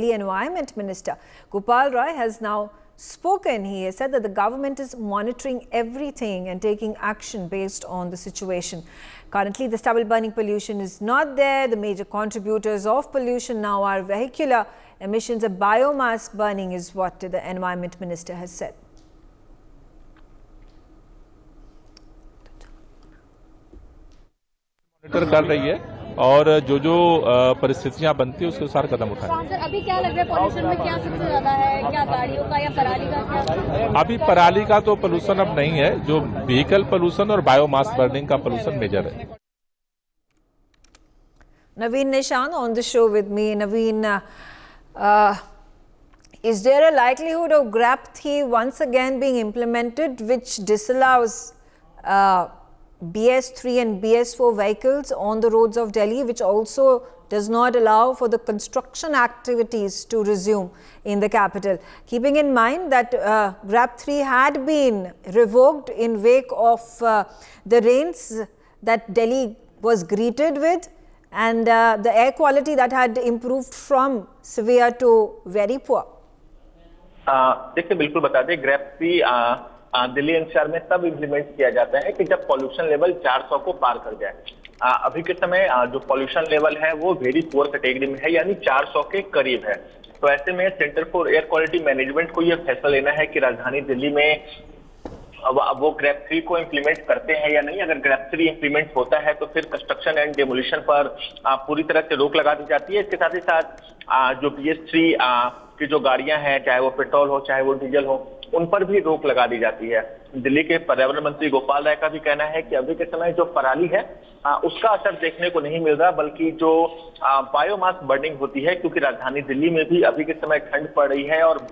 Delhi Environment Minister Gopal Roy has now spoken. He has said that the government is monitoring everything and taking action based on the situation. Currently, the stubble burning pollution is not there. The major contributors of pollution now are vehicular emissions and biomass burning, is what the Environment Minister has said. Monitor कर रही है और जो परिस्थितियां बनती है उसके अनुसार कदम उठाएंगे। सर, अभी क्या लग रहा है पॉल्यूशन में क्या सबसे ज्यादा है, क्या गाड़ियों का या पराली का? क्या अभी पराली का तो पोल्यूशन अब नहीं है, जो व्हीकल पोल्यूशन और बायोमास बर्निंग का पोल्यूशन मेजर है। Naveen Nishan on the show with me. Naveen, is there a likelihood of GRAP 3 once again being implemented, which disallows BS3 and BS4 vehicles on the roads of Delhi, which also does not allow for the construction activities to resume in the capital? Keeping in mind that GRAP 3 had been revoked in wake of the rains that Delhi was greeted with, and the air quality that had improved from severe to very poor. देखिए, बिल्कुल बता दें, grab 3 Delhi NCR में तब implement किया जाता है कि जब पॉल्यूशन लेवल 400 को पार कर जाए। अभी के समय जो पॉल्यूशन लेवल है वो वेरी पुअर कैटेगरी में है, यानी 400 के करीब है। तो ऐसे में centre for air quality management को यह फैसला लेना है कि राजधानी दिल्ली में अब वो ग्रैप 3 को इम्प्लीमेंट करते हैं या नहीं। अगर ग्रैप 3 इम्प्लीमेंट होता है तो फिर कंस्ट्रक्शन एंड डेमोलिशन पर पूरी तरह से रोक लगा दी जाती है। इसके साथ ही साथ जो BS3 की जो गाड़ियां हैं, चाहे वो पेट्रोल हो चाहे वो डीजल हो, उन पर भी रोक लगा दी जाती है। दिल्ली के पर्यावरण मंत्री गोपाल राय का भी कहना है कि अभी के समय जो पराली है उसका असर देखने को नहीं मिल रहा, बल्कि जो बायोमास बर्निंग होती है, क्योंकि राजधानी दिल्ली में भी अभी के समय ठंड पड़ रही है और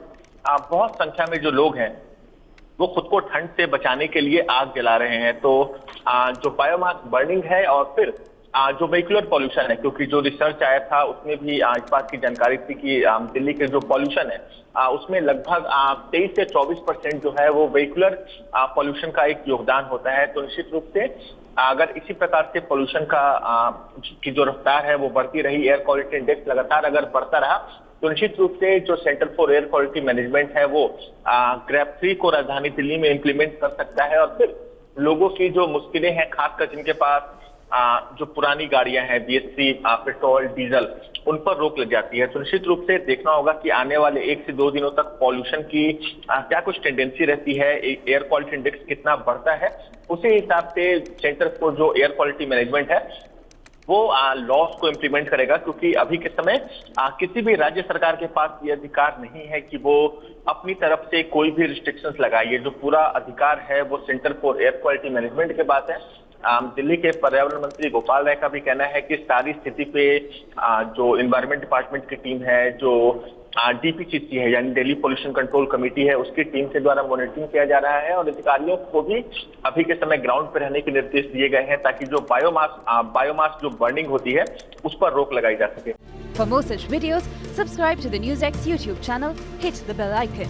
बहुत संख्या में जो लोग हैं वो खुद को ठंड से बचाने के लिए आग जला रहे हैं। तो जो बायोमास बर्निंग है और फिर जो वेहिकुलर पॉल्यूशन है, क्योंकि जो रिसर्च आया था उसमें भी इस बात की जानकारी थी कि दिल्ली के जो पॉल्यूशन है उसमें लगभग 23 से 24% जो है वो वेहिकुलर पॉल्यूशन का एक योगदान होता है। तो निश्चित रूप से अगर इसी प्रकार से पॉल्यूशन का की जो रफ्तार है वो बढ़ती रही, एयर क्वालिटी इंडेक्स लगातार अगर बढ़ता रहा, तो निश्चित रूप से जो centre for air quality management है वो ग्रैप 3 को राजधानी दिल्ली में इम्प्लीमेंट कर सकता है और फिर लोगों की जो मुश्किलें हैं, खासकर जिनके पास जो पुरानी गाड़ियां हैं BS3 पेट्रोल डीजल, उन पर रोक लग जाती है। तो निश्चित रूप से देखना होगा कि आने वाले 1 से 2 दिनों तक पॉल्यूशन की क्या कुछ टेंडेंसी रहती है, एयर क्वालिटी इंडेक्स कितना बढ़ता है। उसी हिसाब से सेंटर फॉर जो एयर क्वालिटी मैनेजमेंट है वो लॉस को इम्प्लीमेंट करेगा, क्योंकि अभी के समय किसी भी राज्य सरकार के पास ये अधिकार नहीं है कि वो अपनी तरफ से कोई भी रिस्ट्रिक्शंस लगाए। जो पूरा अधिकार है वो centre for air quality management के पास है। दिल्ली के पर्यावरण मंत्री गोपाल राय का भी कहना है कि सारी स्थिति पे जो एनवायरमेंट डिपार्टमेंट की टीम है, जो DPCC है यानी दिल्ली पोल्यूशन कंट्रोल कमेटी है, उसकी टीम के द्वारा मॉनिटरिंग किया जा रहा है और अधिकारियों को भी अभी के समय ग्राउंड पर रहने के निर्देश दिए गए हैं, ताकि जो बायोमास जो बर्निंग होती है उस पर रोक लगाई जा सके। For more such videos, subscribe to the NewsX YouTube channel, hit the bell icon.